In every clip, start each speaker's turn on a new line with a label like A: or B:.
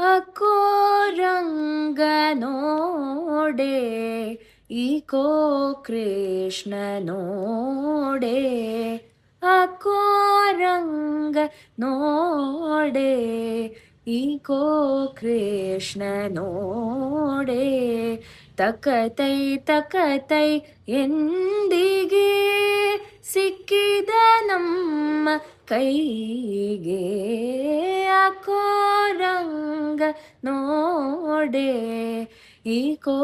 A: ಅಕೋ ರಂಗ ನೋಡೆ ಈಕೋ ಕೃಷ್ಣ ನೋಡೆ ಅಕೋ ರಂಗ ನೋಡೆ ಈಕೋ ಕೃಷ್ಣ ನೋಡೆ ತಕತೈ ತಕತೈ ಎಂದಿಗೆ ಸಿಕ್ಕಿದ ನಮ್ಮ ಕೈಗೆ ಅಕೋ ರಂಗ ನೋಡೆ ಈಕೋ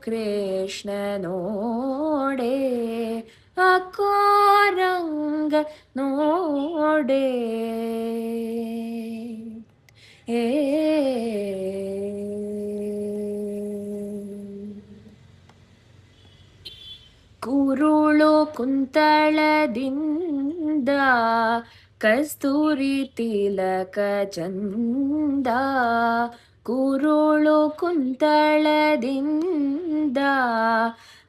A: ಕೃಷ್ಣ ನೋಡೆ ಅಕೋ ರಂಗ ನೋಡೆ ಏ ಕುರುಳು ಕುಂತಳದಿಂದ ಕಸ್ತೂರಿ ತಿಲಕ ಚಂದ ಕುರುಳು ಕುಂತಳದಿಂದ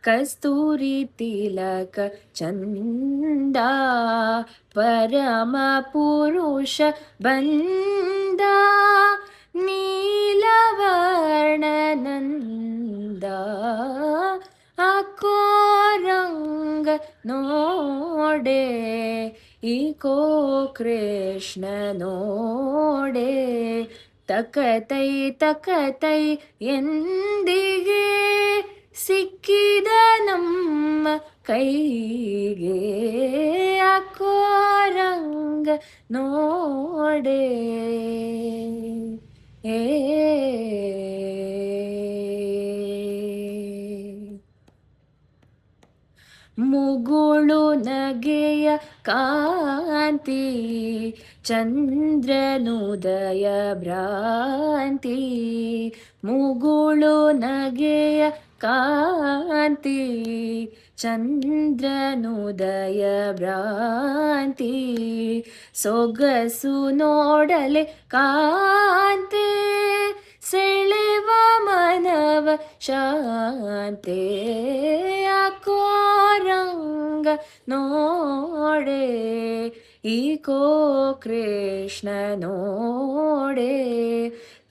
A: ಕಸ್ತೂರಿ ತಿಲಕ ಚಂದ ಪರಮ ಪುರುಷ ಬಂದ ನೀಲವರ್ಣನಂದ ಅಕೋ ರಂಗ ನೋಡೆ ಈಕೋ ಕೃಷ್ಣ ನೋಡೆ ತಕತೈ ತಕತೈ ಎಂದಿಗೆ ಸಿಕ್ಕಿದ ನಮ್ಮ ಕೈಗೆ ಅಕೋ ರಂಗ ನೋಡೆ ಏ ಮುಗುಳು ನಗೆಯ ಕಾಂತಿ ಚಂದ್ರನುದಯ ಭ್ರಾಂತಿ ಮುಗುಳು ನಗೆಯ ಕಾಂತಿ ಚಂದ್ರನುದಯ ಭ್ರಾಂತಿ ಸೊಗಸು ನೋಡಲೆ ಕಾಂತೆ ಸೆಳೆವ ಮನವ ಶಾಂತೆ ಅಕೋ ರಂಗ ನೋಡೆ ಈಕೋ ಕೃಷ್ಣ ನೋಡೆ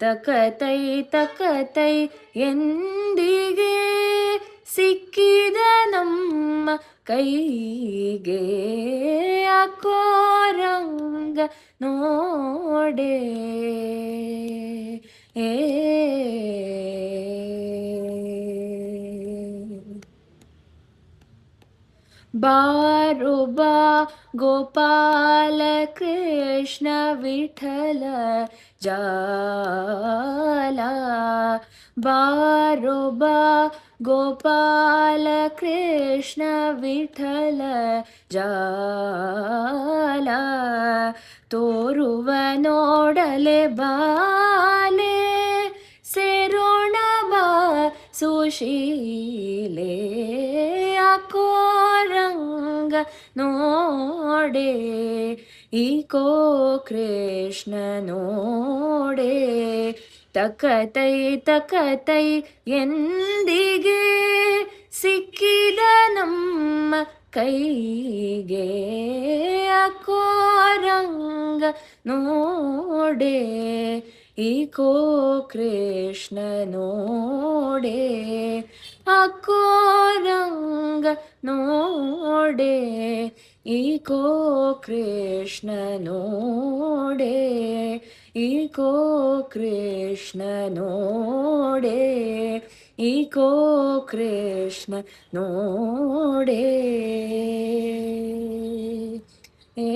A: ತಕತೈ ತಕತೈ ಎಂದಿಗೆ ಸಿಕ್ಕಿದ ನಮ್ಮ ಕೈಗೆ ಅಕೋ ರಂಗ ನೋಡೆ ಏ ಬಾರೋ ಬಾ ಗೋಪಾಲ ಕೃಷ್ಣ ವಿಠಲ ಜಾಲ ಬಾರೋ ಬಾ ಗೋಪಾಲ ಕೃಷ್ಣ ವಿಠಲ ಜಾಲ ತೋರುವ ನೋಡಲೆ ಬಾಲೆ ಸೇರೋಣ ಬಾ ಸುಶೀಲೆ ಅಕೋ ರಂಗ ನೋಡೆ ಈಕೋ ಕೃಷ್ಣ ನೋಡೆ ತಕತೈ ತಕತೈ ಎಂದಿಗೆ ಸಿಕ್ಕಿದ ನಮ್ಮ ಕೈಗೆ ಅಕೋ ರಂಗ ನೋಡೆ ಈಕೋ ಕೃಷ್ಣ ನೋಡೆ ಅಕೋ ರಂಗ ನೋಡೆ ಈಕೋ ಕೃಷ್ಣ ನೋಡೆ ಈಕೋ ಕೃಷ್ಣ ನೋಡೆ ಈಕೋ ಕೃಷ್ಣ ನೋಡೆ ಏ